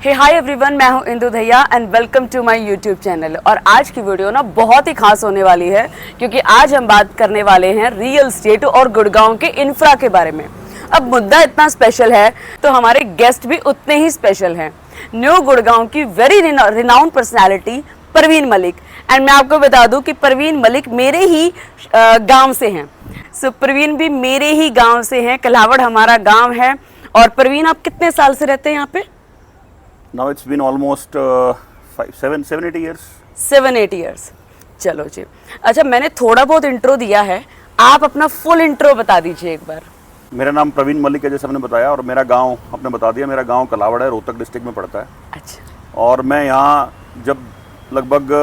हे हाय everyone, मैं हूं Indu Dahiya and welcome to my YouTube channel. और आज की वीडियो ना बहुत ही खास होने वाली है क्योंकि आज हम बात करने वाले हैं रियल एस्टेट और गुड़गांव के इंफ्रा के बारे में। अब मुद्दा इतना स्पेशल है तो हमारे गेस्ट भी उतने ही स्पेशल हैं। न्यू गुड़गांव की very renowned personality Parveen Malik. And मैं आपको बता दूं कि परवीन मलिक मेरे ही गांव से हैं। सो परवीन भी मेरे ही गांव से हैं, कलावड़ हमारा गांव है। और परवीन, आप कितने साल से रहते हैं यहाँ पे? Now it's been almost 7-8 years. 7-8 years। चलो जी, अच्छा मैंने थोड़ा बहुत इंट्रो दिया है, आप अपना फुल इंट्रो बता दीजिए एक बार। मेरा नाम प्रवीण मलिक है जैसे आपने बताया, और मेरा गांव आपने बता दिया। मेरा गांव कलावड़ है, रोहतक डिस्ट्रिक्ट में पड़ता है। अच्छा। और मैं यहाँ जब लगभग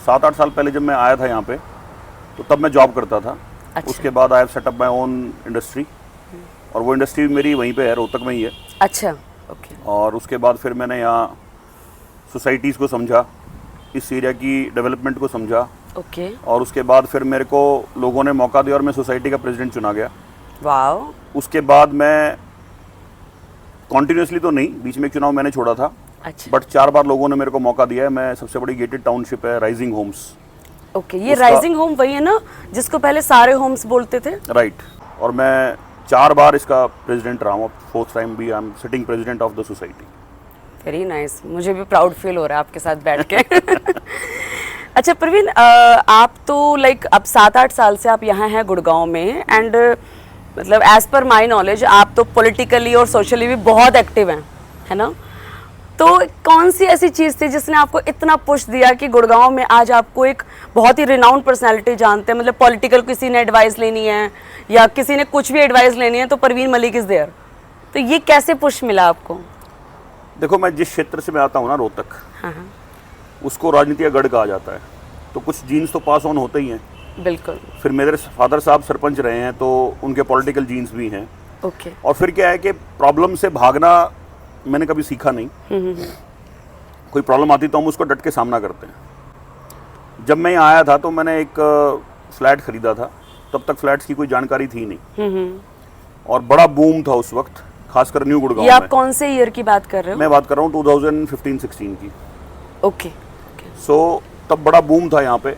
7-8 साल पहले जब मैं आया था यहाँ पे, तो तब मैं जॉब करता था। अच्छा। उसके बाद I have set up my own industry, और वो इंडस्ट्री मेरी वहीं पे है, रोहतक में ही है। अच्छा, ओके। और उसके बाद फिर मैंने यहाँ सोसाइटीज़ को समझा, इस एरिया की डेवलपमेंट को समझा। ओके। और उसके बाद फिर मेरे को लोगों ने मौका दिया और मैं सोसाइटी का प्रेसिडेंट चुना गया। वाओ। उसके बाद मैं कॉन्टिन्यूसली तो नहीं, बीच में एक चुनाव मैंने छोड़ा था। अच्छा। बट 4 बार लोगों ने मेरे को मौका दिया है। मैं सबसे बड़ी गेटेड टाउनशिप है राइजिंग होम्स। ओके, ये राइजिंग होम वही है ना जिसको पहले सारे होम्स बोलते थे? राइट। और मैं 4 बार इसका प्रेसिडेंट रहा हूँ। 4th टाइम भी I am sitting president of the society. Very nice, मुझे भी प्राउड फील हो रहा है आपके साथ बैठ के। अच्छा परवीन, आप तो लाइक अब 7-8 साल से आप यहाँ हैं गुड़गांव में। एंड मतलब एज पर माई नॉलेज आप तो पॉलिटिकली और सोशली भी बहुत एक्टिव हैं, है ना? तो कौन सी ऐसी चीज़ थी जिसने आपको इतना पुश दिया कि गुड़गांव में आज आपको एक बहुत ही रिनाउंड पर्सनालिटी जानते हैं? मतलब पॉलिटिकल किसी ने एडवाइस लेनी है या किसी ने कुछ भी एडवाइस लेनी है तो परवीन मलिक इज़ देयर। तो ये कैसे पुश मिला आपको? देखो, मैं जिस क्षेत्र से मैं आता हूँ ना, रोहतक, हाँ। उसको राजनीति का गढ़ कहा जाता है। तो कुछ जीन्स तो पास ऑन होते ही हैं। बिल्कुल। फिर मेरे फादर साहब सरपंच रहे हैं, तो उनके पॉलिटिकल जीन्स भी हैं। ओके। और फिर क्या है कि प्रॉब्लम से भागना मैंने कभी सीखा नहीं। कोई प्रॉब्लम आती तो हम उसको डट के सामना करते हैं। जब मैं यहाँ आया था तो मैंने एक फ्लैट खरीदा था। तब तक फ्लैट्स की कोई जानकारी थी नहीं, और बड़ा बूम था उस वक्त, खासकर न्यू गुड़गांव में। ये आप कौन से ईयर की बात कर रहे हो? मैं बात कर रहा हूँ 2015-16 की। ओके। सो तब बड़ा बूम था यहाँ पे।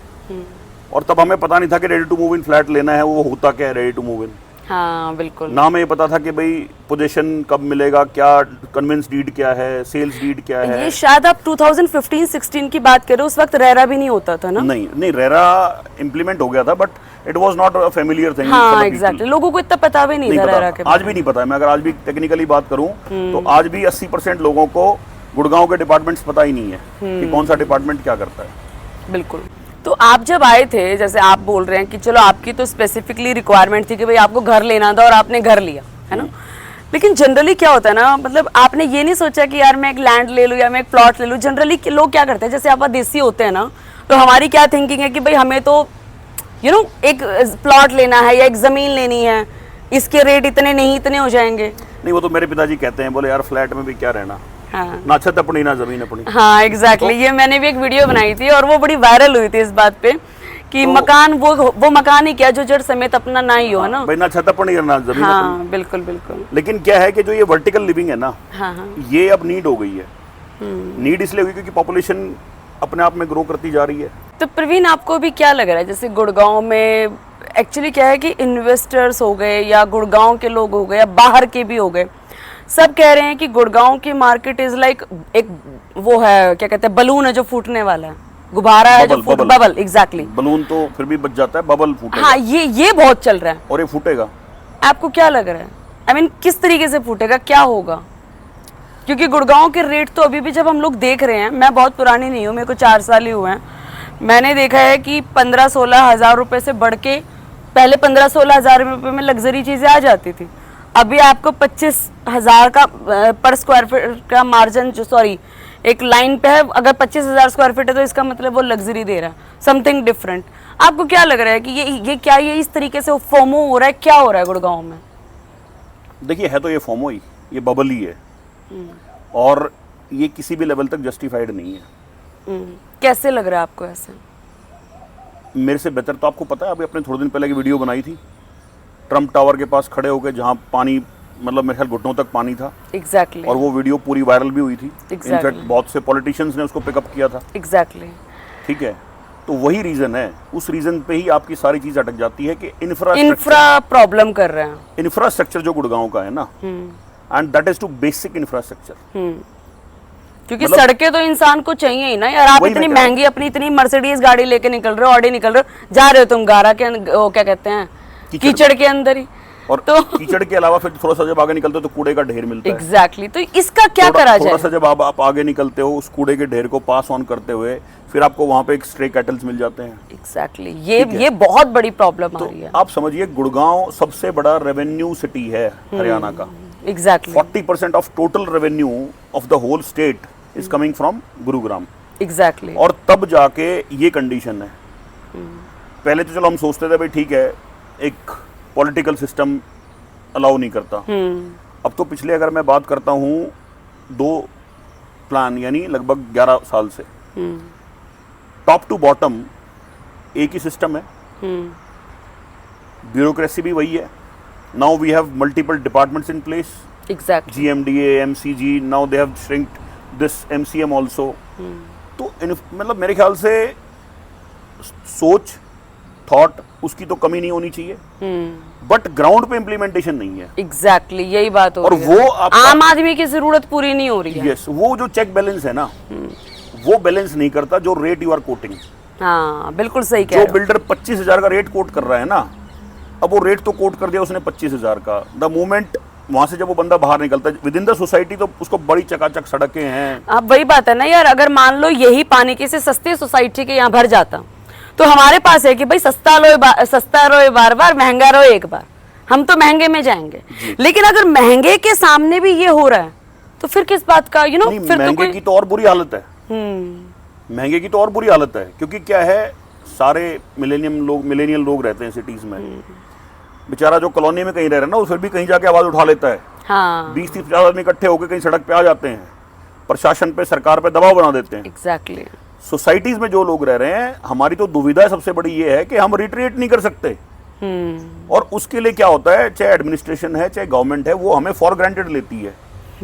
और तब हमें पता नहीं था कि ready to move in flat लेना है, वो होता क्या है रेडी टू मूव इन। हाँ बिल्कुल। ना हमें ये पता था कि भाई पोजीशन कब मिलेगा, क्या कन्विंस डीड क्या है, सेल्स डीड क्या है। ये शायद आप 2015-16 की बात कर रहे हो, उस वक्त रेरा भी नहीं होता था ना? नहीं, रेरा इम्प्लीमेंट हो गया था, but it was not a familiar thing. हाँ एग्जैक्टली, लोगों को इतना पता भी नहीं था रेरा के बारे आज भी नहीं पता है। मैं अगर आज भी टेक्निकली बात करूं तो आज भी 80% लोगों को गुड़गांव के डिपार्टमेंट्स पता ही नहीं है कि कौन सा डिपार्टमेंट क्या करता है। बिल्कुल। तो आप जब आए थे, जैसे आप बोल रहे हैं कि चलो आपकी तो स्पेसिफिकली रिक्वायरमेंट थी कि भाई आपको घर लेना था और आपने घर लिया, है ना? लेकिन जनरली क्या होता है ना, मतलब आपने ये नहीं सोचा कि यार मैं एक लैंड ले लूँ या मैं एक प्लॉट ले लूँ। जनरली लोग क्या करते हैं, जैसे आप देसी होते हैं ना, तो हमारी क्या थिंकिंग है कि भाई हमें तो एक प्लॉट लेना है या एक ज़मीन लेनी है, इसके रेट इतने नहीं इतने हो जाएंगे। नहीं, वो तो मेरे पिताजी कहते हैं, बोले यार फ्लैट में भी क्या रहना। हाँ। ना छत अपनी ना जमीन अपनी। हाँ एग्जैक्टली। ये मैंने भी एक वीडियो बनाई थी और वो बड़ी वायरल हुई थी इस बात पे कि मकान वो मकान ही क्या जो जड़ समेत अपना ना ही हो, है ना? भाई ना छत अपनी ना जमीन हाँ अपनी। बिल्कुल बिल्कुल। लेकिन क्या है कि जो ये वर्टिकल लिविंग है ना, हाँ हाँ। ये अब नीड हो गई है। नीड इसलिए हुई क्योंकि पॉपुलेशन अपने आप में ग्रो करती जा रही है। तो प्रवीण, आपको भी क्या लग रहा है, जैसे गुड़गांव में एक्चुअली क्या है कि इन्वेस्टर्स हो गए या गुड़गांव के लोग हो गए या बाहर के भी हो गए, सब कह रहे हैं कि गुड़गांव की मार्केट इज लाइक एक वो है, क्या कहते हैं, बलून है जो फूटने वाला है, गुब्बारा है जो बबल। एग्जैक्टली। बलून तो फिर भी बच जाता है, बबल फूटेगा। हाँ, ये बहुत चल रहा है। और ये फूटेगा। आपको क्या लग रहा है, आई मीन किस तरीके से फूटेगा, क्या होगा? क्योंकि गुड़गांव के रेट तो अभी भी जब हम लोग देख रहे हैं, मैं बहुत पुरानी नहीं हूँ, मेरे को 4 साल ही हुए हैं, मैंने देखा है कि 15-16 हज़ार रुपये से बढ़ के पहले 15-16 हज़ार रुपये में लग्जरी चीज़ें आ जाती थी। अभी आपको 25,000 का पर स्क्वायर फीट का मार्जिन, जो सॉरी एक लाइन पे है, अगर 25,000 स्क्वायर फीट है तो इसका मतलब वो लग्जरी दे रहा है, समथिंग डिफरेंट। आपको क्या लग रहा है कि ये इस तरीके से फोमो हो रहा है, क्या हो रहा है गुड़गांव में? देखिए, है तो ये फोमो ही, ये बबल ही है, और ये किसी भी लेवल तक जस्टिफाइड नहीं है। कैसे लग रहा है आपको ऐसे? मेरे से बेहतर तो आपको पता है, अभी अपने थोड़े दिन पहले की वीडियो बनाई थी ट्रम्प टावर के पास खड़े होकर, जहाँ पानी मतलब मेरे ख्याल घुटनों तक पानी था। एग्जैक्टली। और वो वीडियो पूरी वायरल भी हुई थी। Exactly. इनफैक्ट बहुत से पॉलिटिशियंस ने उसको पिकअप किया था। एग्जैक्टली। ठीक है, तो वही रीजन है, उस रीजन पे ही आपकी सारी चीज अटक जाती है कि इंफ्रा प्रॉब्लम कर रहे हैं। इंफ्रास्ट्रक्चर जो गुड़गांव का है ना, and that is to basic infrastructure. क्योंकि सड़कें तो इंसान को चाहिए ही ना यार। आप इतनी महंगी अपनी इतनी मर्सिडीज गाड़ी लेके निकल रहे हो, ऑडी निकल रहे हो, जा रहे हो तुम गारा के वो क्या कहते हैं, कीचड़ के अंदर ही। और तो कीचड़ के अलावा फिर थोड़ा सा जब आगे निकलते हो तो कूड़े का ढेर मिलता है। एग्जैक्टली। तो इसका क्या करा जाए? थोड़ा सा जब आप आगे निकलते हो उस कूड़े के ढेर को पास ऑन करते हुए फिर आपको वहां पे एक स्ट्रे कैटल्स मिल जाते हैं। एग्जैक्टली। ये बहुत बड़ी प्रॉब्लम आ रही है। आप समझिए गुड़गांव सबसे बड़ा रेवेन्यू सिटी है हरियाणा का। Exactly. 40% of total revenue of the whole state is coming from Gurugram. Exactly. और तब जाके ये कंडीशन है। पहले तो चलो हम सोचते थे भाई ठीक है, एक पॉलिटिकल सिस्टम अलाउ नहीं करता। अब तो पिछले अगर मैं बात करता हूँ 2 प्लान यानी लगभग 11 साल से टॉप टू बॉटम एक ही सिस्टम है। ब्यूरोक्रेसी भी वही है। Now we have multiple departments in place. Exactly. GMDA, MCG, now they have shrinked this MCM also. तो मतलब मेरे ख्याल से सोच थॉट उसकी तो कमी नहीं होनी चाहिए, बट ग्राउंड पे इम्प्लीमेंटेशन नहीं है। एग्जैक्टली। यही बात हो और रही है। वो आम आदमी की जरूरत पूरी नहीं हो रही है। यस, वो जो चेक बैलेंस है ना, वो बैलेंस नहीं करता जो रेट यू आर कोटिंग। हाँ बिल्कुल सही कह रहे हो। जो बिल्डर 25,000 का रेट कोट कर रहा है ना, अब वो रेट तो कोट कर दिया उसने 25,000 का। द मोमेंट वहां से जब वो बंदा बाहर निकलता है विद इन द सोसाइटी तो उसको बड़ी चकाचक सड़कें हैं। अब वही बात है ना यार, अगर मान लो यही पानी किसी सस्ती सोसाइटी के यहाँ भर जाता तो हमारे पास है कि भाई सस्ता रो बार बार, महंगा रो एक बार, हम तो महंगे में जाएंगे। लेकिन अगर महंगे के सामने भी ये हो रहा है तो फिर किस बात का फिर महंगे तो कोई... की तो और बुरी हालत है। महंगे की तो और बुरी हालत है, क्योंकि क्या है, सारे मिलेनियल लोग रहते हैं सिटीज में। बेचारा जो कॉलोनी में कहीं रह रहा है ना, वो फिर भी कहीं जाके आवाज उठा लेता है। हाँ। 20-30-50 आदमी इकट्ठे होकर कहीं सड़क पे आ जाते हैं, प्रशासन पे, सरकार पे दबाव बना देते हैं। एग्जैक्टली। सोसाइटीज में जो लोग रह रहे हैं, हमारी तो दुविधा सबसे बड़ी ये है कि हम रिट्रीट नहीं कर सकते। और उसके लिए क्या होता है, चाहे एडमिनिस्ट्रेशन है चाहे गवर्नमेंट है, वो हमें फॉर ग्रांटेड लेती है।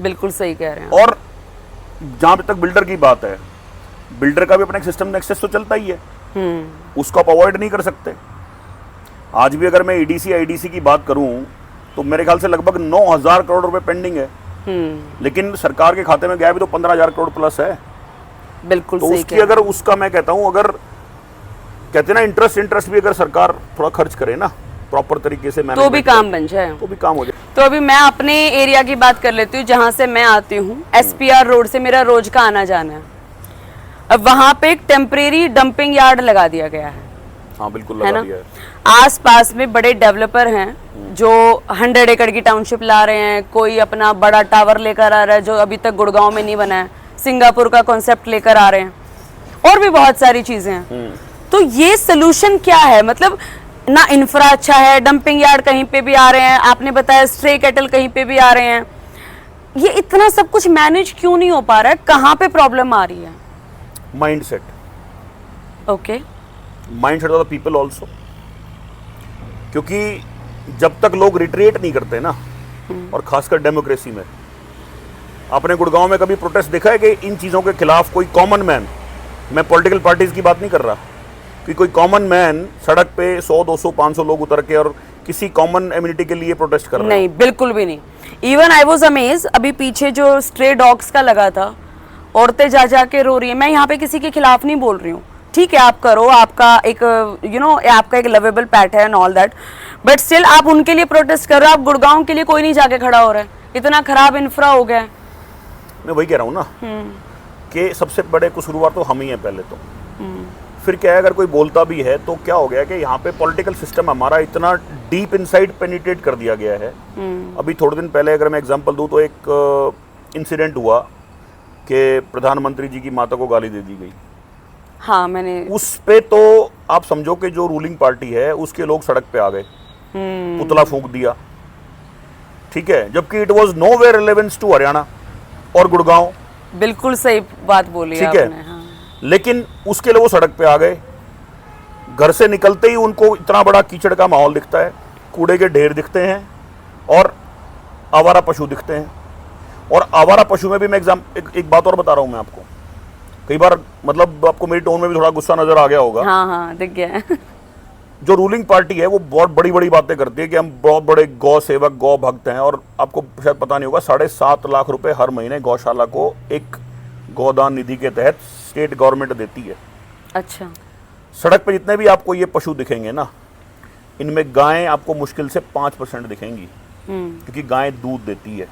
बिल्कुल सही कह रहे हैं। और जहां तक बिल्डर की बात है, बिल्डर का भी अपना एक सिस्टम एक्सेस तो चलता ही है, उसको आप अवॉइड नहीं कर सकते। आज भी अगर मैं EDC IDC की बात करूं तो मेरे ख्याल से लगभग 9,000 करोड़ रुपए पेंडिंग है। लेकिन सरकार के खाते में गया भी तो 15,000 करोड़ प्लस है। बिल्कुल तो सही उसकी अगर उसका मैं कहता हूं, अगर कहते हैं ना इंटरेस्ट भी अगर सरकार थोड़ा खर्च करे ना प्रॉपर तरीके से, तो भी काम बन जाए, तो भी काम हो जाए। तो अभी मैं अपने एरिया की बात कर लेती हूँ जहाँ से मैं आती हूँ। SPR रोड से मेरा रोज का आना जाना है। अब वहाँ पे एक टेम्परेरी डंपिंग यार्ड लगा दिया गया है। हाँ बिल्कुल लगा दिया है। आस पास में बड़े डेवलपर हैं जो 100 एकड़ की टाउनशिप ला रहे हैं, कोई अपना बड़ा टावर लेकर आ रहा है जो अभी तक गुड़गांव में नहीं बना है, सिंगापुर का कॉन्सेप्ट लेकर आ रहे हैं, और भी बहुत सारी चीजें हैं। तो ये सोल्यूशन क्या है? मतलब ना इंफ्रा अच्छा है, डंपिंग यार्ड कहीं पे भी आ रहे हैं, आपने बताया स्ट्रे कैटल कहीं पे भी आ रहे हैं, ये इतना सब कुछ मैनेज क्यों नहीं हो पा रहा है? कहाँ पे प्रॉब्लम आ रही है? Mindset. Okay. Mindset of the people also, क्योंकि जब तक लोग रिट्रीट नहीं करते ना, और खासकर डेमोक्रेसी में, आपने गुड़गांव में कभी प्रोटेस्ट देखा है कि इन चीजों के खिलाफ कोई कॉमन मैन, मैं पॉलिटिकल पार्टीज की बात नहीं कर रहा, कि कोई कॉमन मैन सड़क पे 100, 200, 500 लोग उतर के और किसी कॉमन एम्यूनिटी के लिए प्रोटेस्ट कर रहे हैं? नहीं, बिल्कुल भी नहीं। इवन आई वाज अमेज, अभी पीछे जो स्ट्रे डॉग्स का लगा था, औरतें जा जाके रो रही है। मैं यहाँ पे किसी के खिलाफ नहीं बोल रही हूँ, ठीक है आप करो, आपका एक आपका एक लवेबल पैट है and all that, but still आप उनके लिए प्रोटेस्ट कर रहे हो। आप गुड़गांव के लिए कोई नहीं जाके खड़ा हो रहा है, इतना खराब इंफ्रा हो गया है। मैं वही कह रहा हूँ ना कि सबसे बड़े कसूरवार तो हम ही हैं पहले तो। फिर क्या है, अगर कोई बोलता भी है तो क्या हो गया कि यहाँ पे पॉलिटिकल सिस्टम हमारा इतना डीप इनसाइड पेनिट्रेट कर दिया गया है। अभी थोड़े दिन पहले अगर मैं एग्जांपल दूं तो एक इंसिडेंट हुआ कि प्रधानमंत्री जी की माता को गाली दे दी गई। हाँ, मैंने उस पे तो आप समझो कि जो रूलिंग पार्टी है उसके लोग सड़क पे आ गए, पुतला फूंक दिया, ठीक है, जबकि it was nowhere relevance to Haryana और गुड़गांव। बिल्कुल सही बात बोली ठीक आपने। है, हाँ। लेकिन उसके लिए वो सड़क पे आ गए। घर से निकलते ही उनको इतना बड़ा कीचड़ का माहौल दिखता है, कूड़े के ढेर दिखते हैं, और आवारा पशु दिखते हैं। और आवारा पशु में भी मैं एक बात और बता रहा हूं मैं आपको, कई बार मतलब आपको मेरी टोन में भी थोड़ा गुस्सा नजर आ गया होगा। हाँ हाँ दिख गया है। जो रूलिंग पार्टी है वो बहुत बड़ी बड़ी बातें करती है कि हम बहुत बड़े गौ सेवक गौ भक्त हैं, और आपको शायद पता नहीं होगा 7.5 लाख रुपए हर महीने गौशाला को एक गोदान निधि के तहत स्टेट गवर्नमेंट देती है। अच्छा। सड़क पे जितने भी आपको ये पशु दिखेंगे ना, इनमें गायें आपको मुश्किल से 5% दिखेंगी, क्योंकि गायें दूध देती है।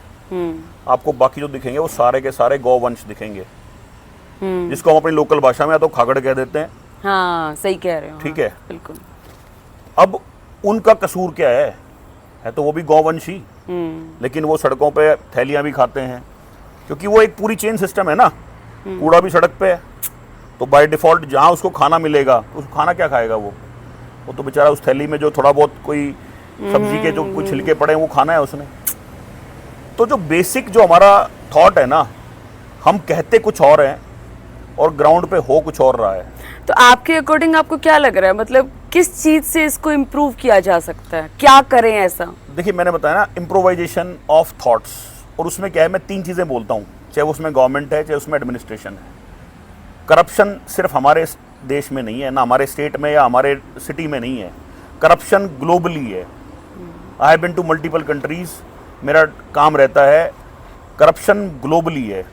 आपको बाकी जो दिखेंगे वो सारे के सारे गौवंश दिखेंगे, जिसको हम अपनी लोकल भाषा में या तो खागड़ कह देते हैं। हाँ सही कह रहे हो। ठीक है, बिल्कुल। अब उनका कसूर क्या है तो वो भी गौवंश ही, लेकिन वो सड़कों पे थैलियां भी खाते हैं, क्योंकि वो एक पूरी चेन सिस्टम है ना। कूड़ा भी सड़क पे है, तो बाय डिफॉल्ट जहां उसको खाना मिलेगा, उसको खाना क्या खाएगा वो तो बेचारा उस थैली में जो थोड़ा बहुत कोई सब्जी के जो कुछ छिलके पड़े हैं वो खाना है उसने। तो जो बेसिक जो हमारा थॉट है ना, हम कहते कुछ और हैं और ग्राउंड पे हो कुछ और रहा है। तो आपके अकॉर्डिंग आपको क्या लग रहा है, मतलब किस चीज से इसको इम्प्रूव किया जा सकता है, क्या करें ऐसा? देखिए मैंने बताया ना, इम्प्रोवाइजेशन ऑफ थॉट्स, और उसमें क्या है, मैं 3 चीजें बोलता हूँ, चाहे उसमें गवर्नमेंट है चाहे उसमें एडमिनिस्ट्रेशन है। करप्शन सिर्फ हमारे देश में नहीं है, ना हमारे स्टेट में या हमारे सिटी में नहीं है, करप्शन ग्लोबली है। I have been to multiple countries, मेरा काम रहता है, करप्शन ग्लोबली है।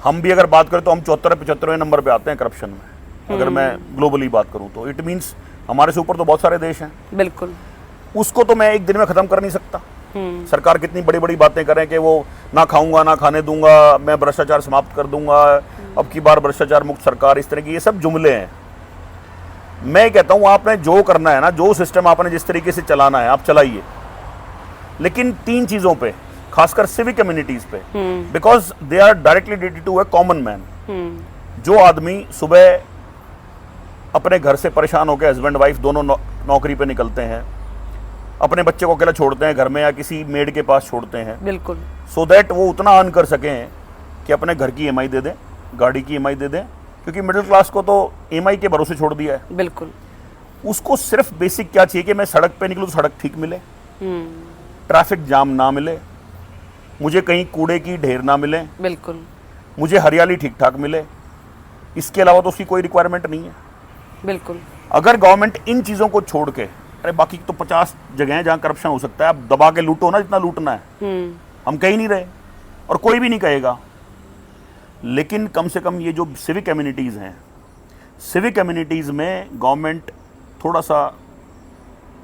हम भी अगर बात करें तो हम 74-75वें नंबर पे आते हैं करप्शन में, अगर मैं ग्लोबली बात करूं तो। इट मीन्स हमारे से ऊपर तो बहुत सारे देश हैं। बिल्कुल। उसको तो मैं एक दिन में खत्म कर नहीं सकता। सरकार कितनी बड़ी बड़ी बातें करें कि वो ना खाऊंगा ना खाने दूंगा, मैं भ्रष्टाचार समाप्त कर दूंगा, अब की बार भ्रष्टाचार मुक्त सरकार, इस तरह की ये सब जुमले हैं। मैं कहता हूं आपने जो करना है ना, जो सिस्टम आपने जिस तरीके से चलाना है आप चलाइए, लेकिन 3 चीजों पे, खासकर सिविक कम्युनिटीज पे, because they are directly related to a common man. जो आदमी सुबह अपने घर से परेशान होकर, हस्बैंड वाइफ दोनों नौकरी पे निकलते हैं, अपने बच्चे को अकेला छोड़ते हैं घर में या किसी मेड के पास छोड़ते हैं, बिल्कुल, सो दैट वो उतना अर्न कर सकें कि अपने घर की EMI दे दें, गाड़ी की EMI दे दें, क्योंकि मिडिल क्लास को तो EMI के भरोसे छोड़ दिया है। बिल्कुल। उसको सिर्फ बेसिक क्या चाहिए कि मैं सड़क पे निकलूं तो सड़क ठीक मिले, ट्रैफिक जाम ना मिले, मुझे कहीं कूड़े की ढेर ना मिले, बिल्कुल, मुझे हरियाली ठीक ठाक मिले। इसके अलावा तो उसकी कोई रिक्वायरमेंट नहीं है। बिल्कुल। अगर गवर्नमेंट इन चीज़ों को छोड़ के, अरे बाकी तो 50 जगह हैं जहाँ करप्शन हो सकता है, आप दबा के लूटो ना जितना लूटना है, हम कह ही नहीं रहे और कोई भी नहीं कहेगा, लेकिन कम से कम ये जो सिविक कम्युनिटीज़ हैं, सिविक कम्युनिटीज़ में गवर्नमेंट थोड़ा सा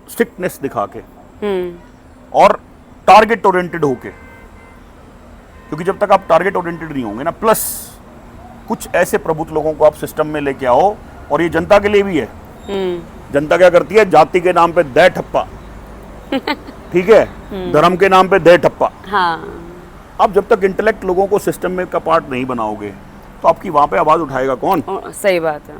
स्ट्रिक्टनेस दिखा के और टारगेट ओरिएंटेड होके, क्योंकि जब तक आप टारगेट ओरिएंटेड नहीं होंगे ना, प्लस कुछ ऐसे प्रबुद्ध लोगों को आप सिस्टम में लेके आओ, और ये जनता के लिए भी है। जनता क्या करती है, जाति के नाम पे दे ठप्पा, ठीक है, धर्म के नाम पे दे ठप्पा। हाँ। आप जब तक इंटेलेक्ट लोगों को सिस्टम में का पार्ट नहीं बनाओगे तो आपकी वहां पे आवाज उठाएगा कौन? सही बात है।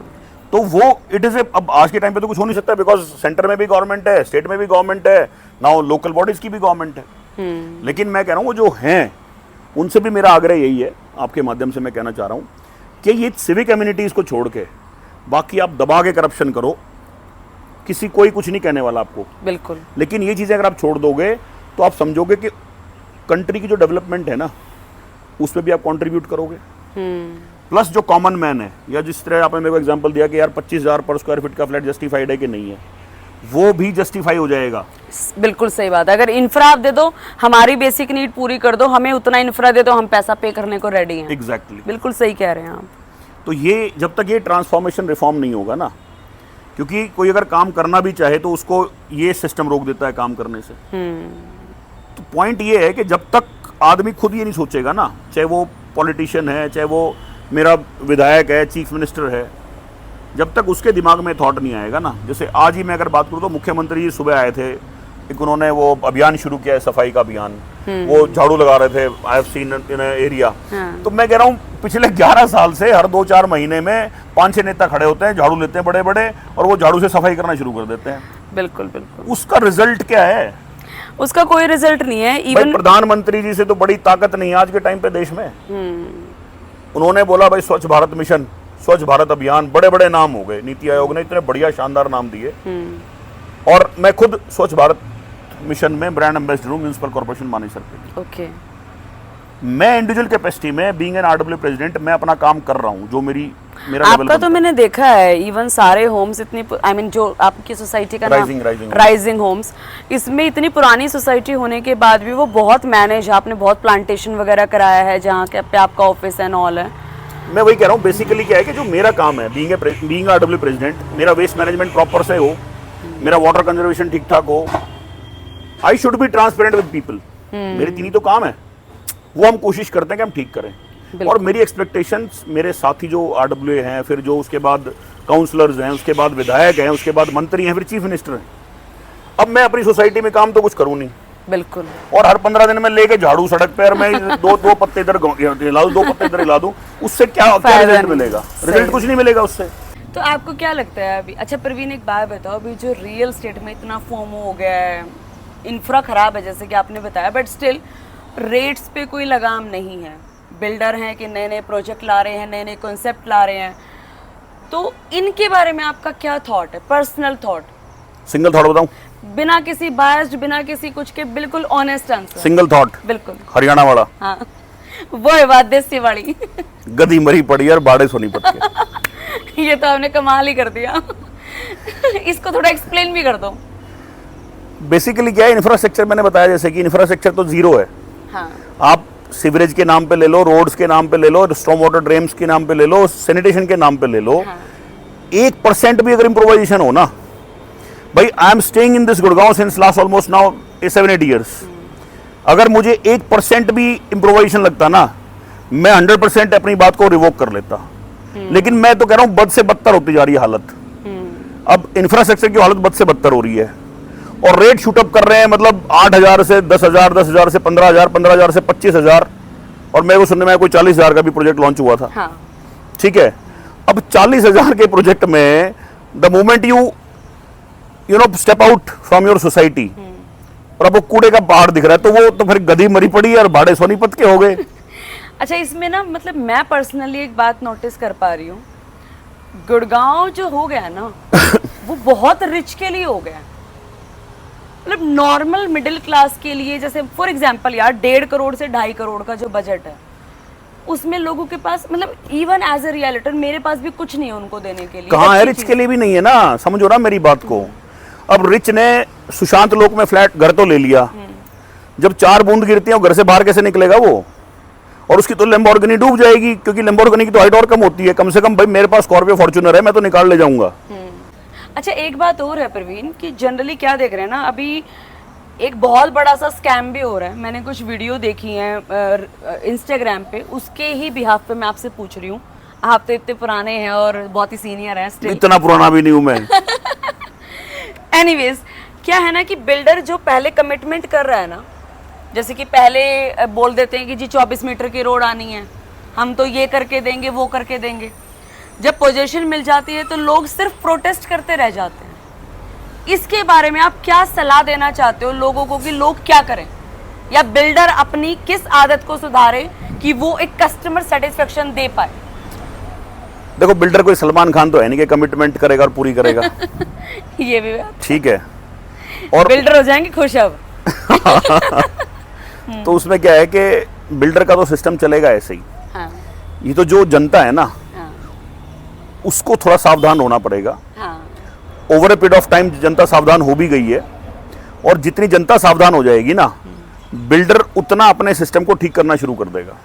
तो वो इट इज अब आज के टाइम पे तो कुछ हो नहीं सकता, बिकॉज सेंटर में भी गवर्नमेंट है, स्टेट में भी गवर्नमेंट है, नाउ लोकल बॉडीज की भी गवर्नमेंट है। लेकिन मैं कह रहा हूँ वो जो हैं उनसे भी मेरा आग्रह यही है, आपके माध्यम से मैं कहना चाह रहा हूँ कि ये सिविक कम्युनिटीज को छोड़ के बाकी आप दबा के करप्शन करो, किसी कोई कुछ नहीं कहने वाला आपको। बिल्कुल। लेकिन ये चीजें अगर आप छोड़ दोगे तो आप समझोगे कि कंट्री की जो डेवलपमेंट है ना उसमें भी आप कंट्रीब्यूट करोगे। प्लस जो कॉमन मैन है, या जिस तरह आपने मेरे को एग्जांपल दिया कि यार 25,000 पर स्क्वायर फीट का फ्लैट जस्टिफाइड है कि नहीं है, वो भी जस्टिफाई हो जाएगा। बिल्कुल सही बात है। अगर इंफ्रा आप दे दो, हमारी बेसिक नीड पूरी कर दो, हमें उतना इंफ्रा दे दो, हम पैसा पे करने को रेडी हैं। एग्जैक्टली। बिल्कुल सही कह रहे हैं आप। तो ये जब तक ये ट्रांसफॉर्मेशन रिफॉर्म नहीं होगा ना, क्योंकि कोई अगर काम करना भी चाहे तो उसको ये सिस्टम रोक देता है काम करने से। तो पॉइंट ये है कि जब तक आदमी खुद ये नहीं सोचेगा ना, चाहे वो पॉलिटिशियन है, चाहे वो मेरा विधायक है, चीफ मिनिस्टर है, जब तक उसके दिमाग में थॉट नहीं आएगा ना, जैसे आज ही मैं अगर बात करूँ तो मुख्यमंत्री जी सुबह आए थे, एक उन्होंने वो अभियान शुरू किया है, सफाई का अभियान, वो झाड़ू लगा रहे थे, I have seen in area. तो मैं कह रहा हूँ पिछले 11 साल से हर 2-4 महीने में 5-6 नेता खड़े होते हैं, झाड़ू लेते हैं बड़े बड़े, और वो झाड़ू से सफाई करना शुरू कर देते हैं। बिल्कुल बिल्कुल। उसका रिजल्ट क्या है? उसका कोई रिजल्ट नहीं है। इवन प्रधानमंत्री जी से तो बड़ी ताकत नहीं है आज के टाइम पे देश में। उन्होंने बोला भाई स्वच्छ भारत मिशन, स्वच्छ भारत अभियान, बड़े बड़े नाम हो गए, नीति आयोग ने इतने बढ़िया शानदार नाम दिए, और मैं खुद स्वच्छ भारत मिशन में ब्रांड एम्बेसडर हूँ म्युनिसिपल कॉर्पोरेशन मानेसर के। ओके। मैं इंडिविजुअल कैपेसिटी में बीइंग एन आरडब्ल्यू प्रेसिडेंट मैं अपना काम कर रहा हूँ, जो मेरा आपका तो मैंने देखा है इवन सारे होम्स इतनी आई मीन जो आपकी सोसाइटी का नाम राइजिंग होम्स, इसमें इतनी पुरानी सोसाइटी होने के बाद भी वो बहुत मैनेज, आपने बहुत प्लांटेशन वगैरह कराया है जहाँ पे आपका ऑफिस एंड ऑल है। मैं वही कह रहा हूँ, बेसिकली क्या है कि जो मेरा काम है बीइंग आरडब्ल्यू प्रेसिडेंट, मेरा वेस्ट मैनेजमेंट प्रॉपर से हो, मेरा वाटर कंजर्वेशन ठीक ठाक हो, I should be transparent with people. मेरे तीन ही तो काम है, वो हम कोशिश करते हैं कि हम ठीक करें। और मेरी एक्सपेक्टेशंस मेरे साथी जो आरडब्ल्यू हैं, फिर जो उसके बाद काउंसलर्स हैं, उसके बाद विधायक हैं, उसके बाद मंत्री हैं, फिर चीफ मिनिस्टर हैं। अब मैं अपनी सोसाइटी में काम तो कुछ करूँ नहीं, बिल्कुल, और हर 15 दिन में लेके झाड़ू सड़क पे, और मैं दो पत्ते इधर हिला दूं, 2 पत्ते इधर हिला दूं, उससे क्या रिजल्ट मिलेगा? रिजल्ट कुछ नहीं मिलेगा उससे। तो आपको क्या लगता है अभी? अच्छा प्रवीण, एक बात बताओ, अभी जो रियल स्टेट में इतना फोमो हो गया है, इंफ्रा खराब है जैसे कि आपने बताया, बट स्टिल रेट्स पे कोई लगाम नहीं है। बिल्डर हैं कि नए नए प्रोजेक्ट ला रहे हैं, नए नए कॉन्सेप्ट ला रहे हैं, तो इनके बारे में आपका क्या थॉट है, पर्सनल थॉट? सिंगल थॉट बताऊं, बिना किसी बायस्ड, बिना किसी कुछ के, बिल्कुल ऑनेस्ट आंसर। सिंगल थॉट, बिल्कुल हरियाणा वाला। हाँ, वो है बात देसी वाली। गधी मरी पड़ी और बाड़े सोनीपत के। ये तो आपने कमाल ही कर दिया। इसको थोड़ा एक्सप्लेन भी कर दो। बेसिकली क्या है, इंफ्रास्ट्रक्चर मैंने बताया, जैसे कि इंफ्रास्ट्रक्चर तो जीरो है। हाँ। आप सीवरेज के नाम पे ले लो, रोड्स के नाम पे ले लो, स्टॉर्म वाटर ड्रेन्स के नाम पे ले लो, सैनिटेशन के नाम पे ले लो, हाँ। 1% भी अगर इम्प्रोवाइजेशन हो ना, भाई I am staying in this Gurgaon since last almost now 7-8 years, अगर मुझे 1% भी इम्प्रोवाइजेशन लगता ना, मैं 100% अपनी बात को रिवोक कर लेता। लेकिन मैं तो कह रहा हूं बद से बदतर होती जा रही है हालत। अब इंफ्रास्ट्रक्चर की हालत बद से बदतर हो रही है, और रेट शूटअप कर रहे हैं, मतलब 8,000 से 10,000, 10,000 से 15,000, 15,000 से 25,000, और मेरे को सुनने में कोई 40,000 का भी प्रोजेक्ट लॉन्च हुआ था। हाँ। ठीक है, अब 40,000 के प्रोजेक्ट में the moment you know step out from your society, और अब वो कूड़े का पहाड़ दिख रहा है, तो वो तो फिर गधी मरी पड़ी है और बाड़े सोनीपत के हो गए। अच्छा, इसमें ना मतलब मैं पर्सनली एक बात नोटिस कर पा रही हूँ, गुड़गांव जो हो गया ना वो बहुत रिच के लिए हो गया, मतलब नॉर्मल मिडिल क्लास के लिए, जैसे फॉर एग्जांपल यार 1.5 करोड़ से 2.5 करोड़ का जो बजट है, उसमें लोगों के पास, मतलब इवन एज ए रियलिटर मेरे पास भी कुछ नहीं है उनको देने के लिए। कहाँ है? रिच के लिए भी नहीं है ना, समझो ना मेरी बात को। अब रिच ने सुशांत लोक में फ्लैट घर तो ले लिया, जब 4 बूंद गिरती है घर से बाहर कैसे निकलेगा वो? और उसकी तो लैम्बोर्गिनी डूब जाएगी, क्योंकि लैम्बोर्गिनी की तो हाइट और कम होती है। कम से कम भाई मेरे पास स्कॉर्पियो फॉर्च्यूनर है, मैं तो निकाल ले जाऊंगा। अच्छा, एक बात और है प्रवीण कि जनरली क्या देख रहे हैं ना, अभी एक बहुत बड़ा सा स्कैम भी हो रहा है। मैंने कुछ वीडियो देखी हैं इंस्टाग्राम पे, उसके ही बिहाफ पे मैं आपसे पूछ रही हूँ। आप तो इतने पुराने हैं और बहुत ही सीनियर हैं स्टिल। इतना पुराना भी नहीं हूं मैं। एनीवेज, क्या है ना कि बिल्डर जो पहले कमिटमेंट कर रहा है ना, जैसे कि पहले बोल देते हैं कि जी 24 मीटर की रोड आनी है, हम तो ये करके देंगे, वो करके देंगे। जब पोजीशन मिल जाती है तो लोग सिर्फ प्रोटेस्ट करते रह जाते हैं। इसके बारे में आप क्या सलाह देना चाहते हो लोगों को कि लोग क्या करें, या बिल्डर अपनी किस आदत को सुधारे कि वो एक कस्टमर सेटिस्फेक्शन दे पाए? देखो, बिल्डर कोई सलमान खान तो है नहीं कि कमिटमेंट करेगा और पूरी करेगा। ये भी ठीक है, और बिल्डर हो जाएंगे खुश अब। तो उसमें क्या है कि बिल्डर का तो सिस्टम चलेगा ऐसे ही। हाँ। ये तो जो जनता है ना, हाँ। उसको थोड़ा सावधान होना पड़ेगा। हाँ। Over a period of time जनता सावधान हो भी गई है, और जितनी जनता सावधान हो जाएगी ना, बिल्डर उतना अपने सिस्टम को ठीक करना शुरू कर देगा।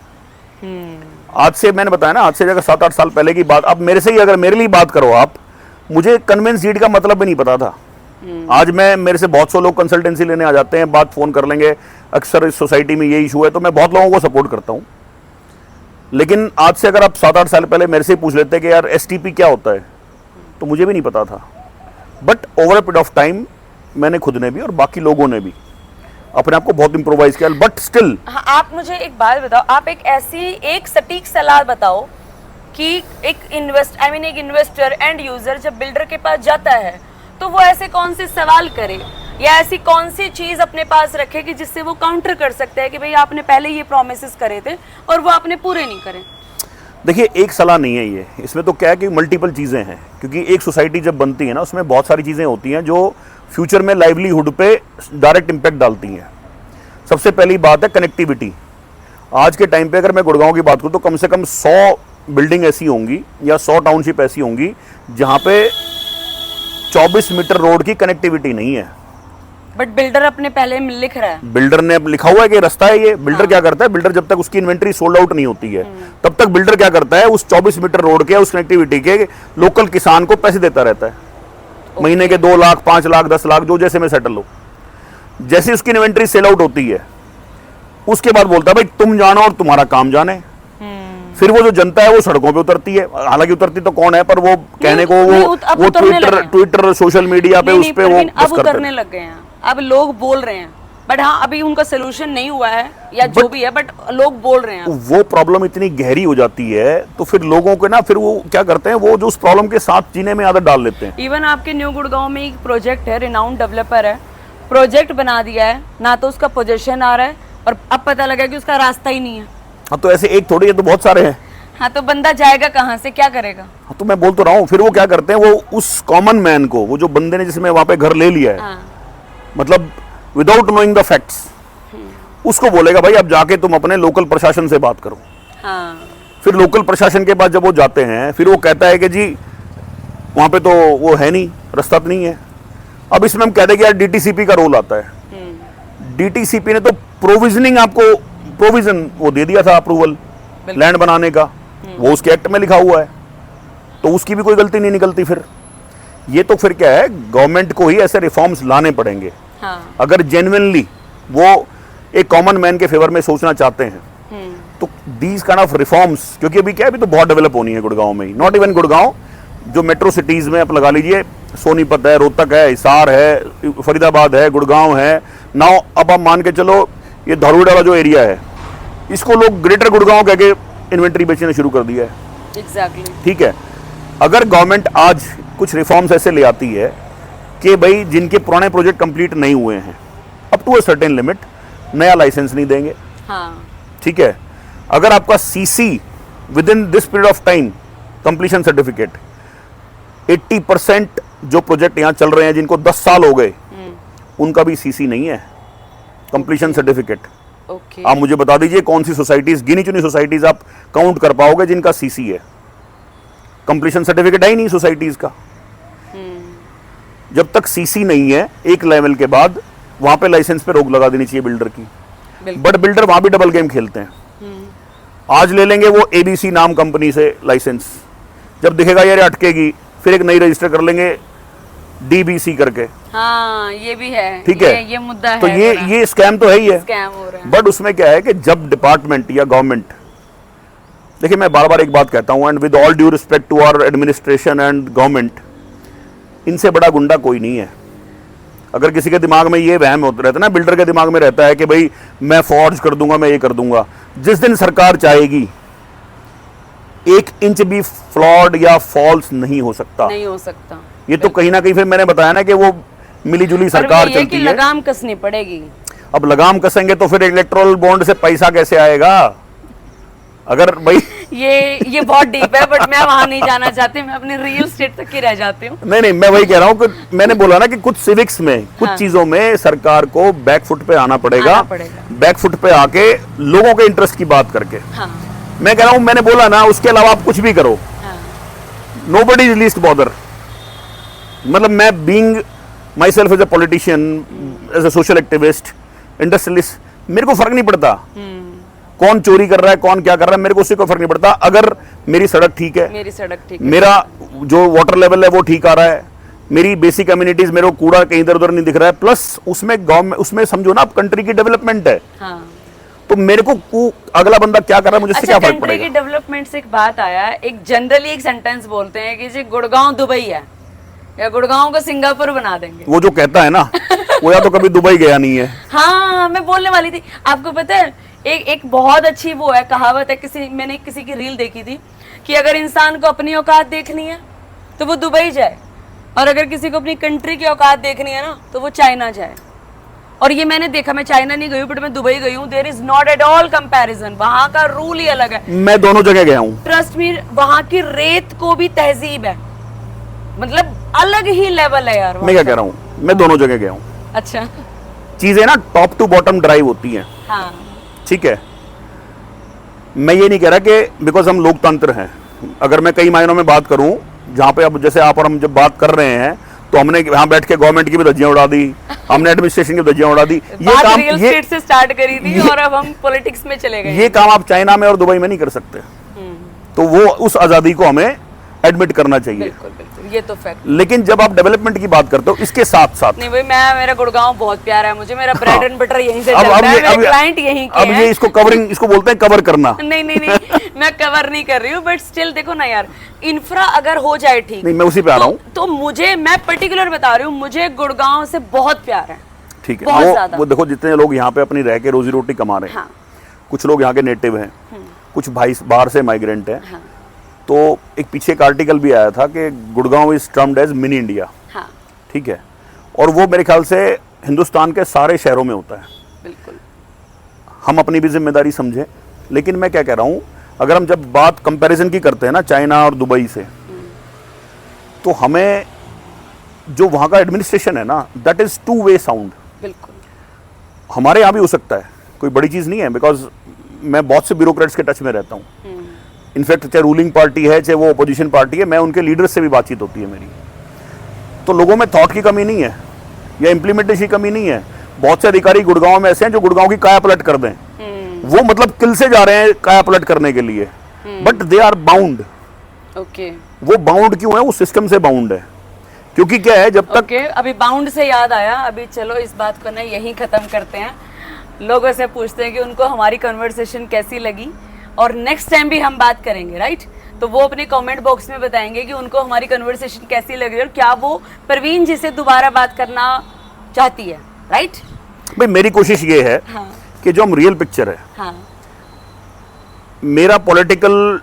आज से मैंने बताया ना, आज से अगर 7-8 साल पहले की बात, अब मेरे से ही अगर मेरे लिए बात करो आप, मुझे कन्वेंस डीड का मतलब भी नहीं पता था। आज मेरे से बहुत से लोग कंसल्टेंसी लेने आ जाते हैं, बात फोन कर लेंगे, अक्सर इस सोसाइटी में ये इशू है, तो मैं बहुत लोगों को सपोर्ट करता हूं। लेकिन आज से अगर आप 7-8 साल पहले मेरे से पूछ लेते कि यार एसटीपी क्या होता है, तो मुझे भी नहीं पता था। But over a period of time मैंने खुद ने भी और बाकी लोगों ने भी अपने आप को बहुत इंप्रोवाइज किया। बट स्टिल, हाँ, आप मुझे एक बात बताओ, आप एक ऐसी एक सटीक सलाह बताओ कि एक इन्वेस्टर एंड यूजर जब बिल्डर के पास जाता है तो वो ऐसे कौन से सवाल करे, या ऐसी कौन सी चीज अपने पास रखे कि जिससे वो काउंटर कर सकते हैं कि भाई आपने पहले ये प्रोमिसेस करे थे और वो आपने पूरे नहीं करे। देखिए, एक सलाह नहीं है ये, इसमें तो क्या है कि मल्टीपल चीज़ें हैं, क्योंकि एक सोसाइटी जब बनती है ना, उसमें बहुत सारी चीज़ें होती हैं जो फ्यूचर में लाइवलीहुड पे डायरेक्ट इम्पैक्ट डालती हैं। सबसे पहली बात है कनेक्टिविटी। आज के टाइम पे अगर मैं गुड़गांव की बात करूँ तो कम से कम 100 बिल्डिंग ऐसी होंगी या 100 टाउनशिप ऐसी होंगी जहाँ पे 24 मीटर रोड की कनेक्टिविटी नहीं है। बट बिल्डर अपने पहले में लिख रहा है, बिल्डर ने लिखा हुआ है कि रास्ता है ये। बिल्डर क्या करता है, बिल्डर जब तक उसकी इन्वेंट्री सोल्ड आउट नहीं होती है तब तक बिल्डर क्या करता है, उस 24 मीटर रोड के, उस कनेक्टिविटी के लोकल किसान को पैसे देता रहता है। महीने के 2 लाख, 5 लाख, 10 लाख, जो जैसे में सेटल हो। जैसे उसकी इन्वेंट्री सेल आउट होती है उसके बाद बोलता है भाई तुम जानो और तुम्हारा काम जाने। फिर वो जो जनता है वो सड़कों पे उतरती है। हालांकि उतरती तो कौन है, पर वो कहने को वो ट्विटर सोशल मीडिया पे उस पे वो अब उतरने लग गए हैं, अब लोग बोल रहे हैं। बट हाँ, अभी उनका सोल्यूशन नहीं हुआ है या जो भी है, बट लोग बोल रहे हैं। वो प्रॉब्लम इतनी गहरी हो जाती है तो फिर लोगों को ना, फिर वो क्या करते हैं, वो जो उस प्रॉब्लम के साथ जीने में आदत डाल लेते हैं। इवन आपके न्यू गुड़गांव में एक प्रोजेक्ट है, रिनाउंड डेवलपर है, प्रोजेक्ट बना दिया है ना, तो उसका पोजीशन आ रहा है और अब पता लगा कि उसका रास्ता ही नहीं है। हाँ, तो ऐसे एक थोड़ी है, तो बहुत सारे हैं। हाँ, तो बंदा जाएगा कहाँ से, क्या करेगा? हाँ, तो मैं बोल तो रहा हूँ, फिर वो क्या करते हैं, वो उस कॉमन मैन को, वो जो बंदे ने जिसमें वहां पे घर ले लिया है, हाँ। मतलब विदाउट नोइंग द फैक्ट्स, उसको बोलेगा भाई अब जाके तुम अपने लोकल प्रशासन से बात करो। हाँ। फिर लोकल प्रशासन के पास जब वो जाते हैं, फिर वो कहता है कि जी वहां पे तो वो है नहीं, रास्ता तो नहीं है। अब इसमें हम कहते हैं कि यार डीटीसीपी का रोल आता है। डीटीसीपी ने तो प्रोविजनिंग, आपको प्रोविजन वो दे दिया था, अप्रूवल लैंड बनाने का, वो उसके एक्ट में लिखा हुआ है, तो उसकी भी कोई गलती नहीं निकलती। फिर ये तो फिर क्या है, गवर्नमेंट को ही ऐसे रिफॉर्म्स लाने पड़ेंगे। हाँ। अगर जेन्युइनली वो एक कॉमन मैन के फेवर में सोचना चाहते हैं तो दीज काइंड ऑफ रिफॉर्म्स, क्योंकि अभी क्या है, अभी तो बहुत डेवलप होनी है गुड़गांव में ही, नॉट इवन गुड़गांव, जो मेट्रो सिटीज में आप लगा लीजिए, सोनीपत है, रोहतक है, हिसार है, फरीदाबाद है, गुड़गांव है। नाउ अब आप मान के चलो ये धारूड़ वाला जो एरिया है, इसको लोग ग्रेटर गुड़गांव कह के इन्वेंट्री बेचना शुरू कर दिया है। एग्जैक्टली। ठीक है, अगर गवर्नमेंट आज कुछ रिफॉर्म्स ऐसे ले आती है कि भाई जिनके पुराने प्रोजेक्ट कंप्लीट नहीं हुए हैं, up to a certain limit नया लाइसेंस नहीं देंगे। हाँ। ठीक है, अगर आपका CC within this period of time, completion certificate, 80% जो प्रोजेक्ट यहां चल रहे हैं जिनको 10 साल हो गए, उनका भी सीसी नहीं है, कंप्लीशन सर्टिफिकेट। ओके। आप मुझे बता दीजिए कौन सी सोसाइटीज, गिनी चुनी सोसाइटीज आप काउंट कर पाओगे जिनका सीसी है, कंप्लीशन सर्टिफिकेट है ही नहीं सोसाइटीज का। जब तक सीसी नहीं है एक लेवल के बाद, वहां पे लाइसेंस पे रोक लगा देनी चाहिए बिल्डर की। बट बिल्डर वहां भी डबल गेम खेलते हैं। आज ले लेंगे वो एबीसी नाम कंपनी से लाइसेंस, जब दिखेगा यार अटकेगी, फिर एक नई रजिस्टर कर लेंगे डीबीसी करके। हाँ, ये भी है। ठीक है, ये मुद्दा तो है। ये स्कैम तो है ही है, स्कैम हो रहा है। बट उसमें क्या है कि जब डिपार्टमेंट या गवर्नमेंट, देखिए मैं बार बार एक बात कहता हूं, and with all due respect to our administration and government, इनसे बड़ा गुंडा कोई नहीं है। अगर किसी के दिमाग में ये वहम होता रहता है ना, बिल्डर के दिमाग में रहता है कि भाई मैं फॉर्ज कर दूंगा, मैं ये कर दूंगा, जिस दिन सरकार चाहेगी 1 इंच भी फ्लॉड या फॉल्स नहीं हो सकता। नहीं हो सकता। ये तो कहीं ना कहीं, फिर मैंने बताया ना कि वो मिलीजुली सरकार चलती है। लगाम कसनी पड़ेगी। अब लगाम कसेंगे तो फिर इलेक्ट्रोल बॉन्ड से पैसा कैसे आएगा? अगर भाई ये बहुत डीप है, बट मैं वहां नहीं जाना चाहती, मैं अपने रियल स्टेट तक ही रह जाती हूँ। नहीं, मैं वही कह रहा हूँ कि मैंने बोला ना कि कुछ सिविक्स में, कुछ चीजों में सरकार को बैक फुट पे आना पड़ेगा। बैक फुट पे आके लोगों के इंटरेस्ट की बात करके। हाँ। मैं कह रहा हूँ, मैंने बोला ना, उसके अलावा आप कुछ भी करो, नोबडी इज लीस्ट बॉदर। मतलब मैं being myself as a politician, as a social activist, industrialist, मेरे को फर्क नहीं पड़ता कौन चोरी कर रहा है, कौन क्या कर रहा है, मेरे को उससे कोई फर्क नहीं पड़ता। अगर मेरी सड़क ठीक है, मेरी सड़क ठीक है, मेरा जो वाटर लेवल है वो ठीक आ रहा है, मेरी बेसिक कम्युनिटीज, मेरे को कूड़ा कहीं इधर उधर नहीं दिख रहा है, प्लस उसमें गवर्नमेंट, उसमें समझो ना आप कंट्री की डेवलपमेंट है। हाँ। तो मेरे को अगला बंदा क्या कर रहा है, मुझे क्या फर्क पड़ेगा? कंट्री की डेवलपमेंट से एक बात आया, एक जनरली एक सेंटेंस बोलते हैं कि जी गुड़गांव दुबई है, या गुड़गांव को सिंगापुर बना देंगे। वो जो कहता है ना, वो या तो कभी दुबई गया नहीं है। हाँ, मैं बोलने वाली थी, आपको पता है एक बहुत अच्छी वो है, कहावत है, मैंने किसी की रील देखी थी कि अगर इंसान को अपनी औकात देखनी है तो वो दुबई जाए, और अगर किसी को अपनी कंट्री की औकात देखनी है ना तो वो चाइना जाए। और ये मैंने देखा, मैं चाइना नहीं गई हूँ बट मैं दुबई गई हूँ, there is not at all comparison, वहां का रूल ही अलग है। मैं दोनों जगह गया हूँ। ट्रस्ट मी, वहां की रेत को भी तहजीब है, मतलब अलग ही लेवल है यार। मैं क्या कह रहा हूँ, मैं दोनों जगह गया हूँ। अच्छा। चीजें ना टॉप टू बॉटम ड्राइव होती हैं। हाँ। ठीक है, मैं ये नहीं कह रहा कि बिकॉज हम लोकतंत्र हैं, अगर मैं कई मायनों में बात करूं, जहां पे अब जैसे आप और हम जब बात कर रहे हैं तो हमने यहाँ बैठ के गवर्नमेंट की भी धज्जियां उड़ा दी, हमने एडमिनिस्ट्रेशन की धज्जियां उड़ा दी। ये बात काम रियल एस्टेट से स्टार्ट करी थी और अब हम पॉलिटिक्स में चले गए। ये काम आप चाइना में और दुबई में नहीं कर सकते। तो वो उस आजादी को हमें एडमिट करना चाहिए। बिल्कुल बिल्कुल, ये तो फैक्ट। लेकिन जब आप डेवलपमेंट की बात करते हो, इसके साथ साथ नहीं भाई, मेरा गुड़गांव बहुत प्यारा है, मुझे मेरा ब्रेड एंड बटर यहीं से अब चलता है, ये मेरे क्लाइंट यहीं के अब हैं। ये इसको कवरिंग, इसको बोलते हैं कवर करना। नहीं नहीं नहीं, मैं कवर नहीं कर रही हूँ, बट स्टिल देखो ना यार, इंफ्रा अगर हो जाए ठीक। नहीं, मैं उसी पे आ रहा हूँ। तो मुझे, मैं पर्टिकुलर बता रही हूँ, मुझे गुड़गांव से बहुत प्यार है। ठीक है, बहुत ज्यादा। वो देखो जितने लोग यहाँ पे अपनी रह के रोजी रोटी कमा रहे हैं, हाँ। कुछ लोग यहाँ के नेटिव हैं, कुछ भाई बाहर से माइग्रेंट हैं। हाँ। तो एक पीछे एक आर्टिकल भी आया था कि Gurgaon is termed as mini India. हाँ। ठीक है, और वो मेरे ख्याल से हिंदुस्तान के सारे शहरों में होता है। बिल्कुल। हम अपनी भी जिम्मेदारी समझें। लेकिन मैं क्या कह रहा हूँ, अगर हम जब बात कंपैरिजन की करते हैं ना चाइना और दुबई से, तो हमें जो वहाँ का एडमिनिस्ट्रेशन है ना, that is two way sound. बिल्कुल। हमारे यहाँ भी हो सकता है, कोई बड़ी चीज़ नहीं है, बिकॉज मैं बहुत से ब्यूरोक्रेट्स के टच में रहता हूँ। इनफैक्ट चाहे रूलिंग पार्टी है चाहे वो अपोजिशन पार्टी है, मैं उनके लीडर्स से भी बातचीत होती है मेरी। तो लोगों में थॉट की कमी नहीं है या इम्प्लीमेंटेशन की कमी नहीं है। बहुत से अधिकारी गुड़गांव में ऐसे हैं जो गुड़गांव की काया पलट कर दें। वो मतलब किल से जा रहे हैं काया पलट करने के लिए, but they are bound. Okay. वो बाउंड क्यों है? वो सिस्टम से बाउंड है। क्योंकि क्या है, जब तक अभी बाउंड से याद आया, अभी चलो इस बात को ना यहीं खत्म करते हैं। लोगों से पूछते हैं कि उनको हमारी कन्वर्सेशन कैसी लगी, और नेक्स्ट टाइम भी हम बात करेंगे, राइट? तो वो अपने कमेंट बॉक्स में बताएंगे कि उनको हमारी कन्वर्सेशन कैसी लगी और क्या वो परवीन जी से दोबारा बात करना चाहती है, राइट? भाई मेरी कोशिश ये है हाँ। कि जो हम रियल पिक्चर है, हाँ। मेरा पॉलिटिकल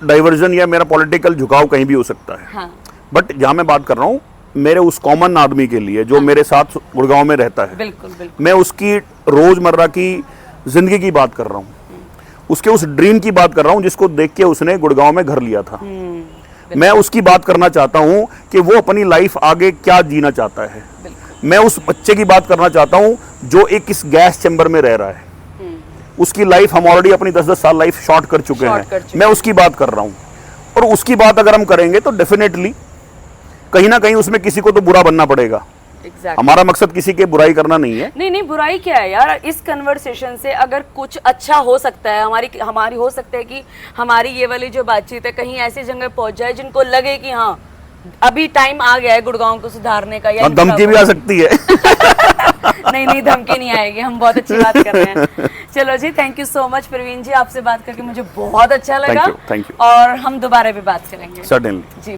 डाइवर्जन या मेरा पॉलिटिकल झुकाव कहीं भी हो सकता है। हाँ। बट जहां मैं बात कर रहा हूं, मेरे उस कॉमन आदमी के लिए जो मेरे साथ गुड़गांव में रहता है, बिल्कुल बिल्कुल। मैं उसकी रोजमर्रा की जिंदगी की बात कर रहा हूँ, उसके उस ड्रीम की बात कर रहा हूँ जिसको देख के उसने गुड़गांव में घर लिया था। मैं उसकी बात करना चाहता हूँ कि वो अपनी लाइफ आगे क्या जीना चाहता है। मैं उस बच्चे की बात करना चाहता हूँ जो एक इस गैस चैम्बर में रह रहा है। उसकी लाइफ हम ऑलरेडी अपनी 10-10 साल लाइफ शॉर्ट कर चुके हैं। मैं उसकी बात कर रहा हूँ, और उसकी बात अगर हम करेंगे तो डेफिनेटली कहीं ना कहीं उसमें किसी को तो बुरा बनना पड़ेगा। Exactly. हमारा मकसद किसी के बुराई करना नहीं है। नहीं नहीं, बुराई क्या है यार, इस कन्वर्सेशन से अगर कुछ अच्छा हो सकता है, हमारी हो सकता है कि हमारी ये वाली जो बातचीत है कहीं ऐसी जगह पहुंच जाए जिनको लगे कि हाँ अभी टाइम आ गया है गुड़गांव को सुधारने का। या धमकी भी आ सकती है। नहीं नहीं, धमकी नहीं आएगी, हम बहुत अच्छी बात कर रहे हैं। चलो जी, thank you so much Praveen ji, आपसे बात करके मुझे बहुत अच्छा लगा। Thank you. और हम दोबारा भी बात करेंगे सर्टेनली जी।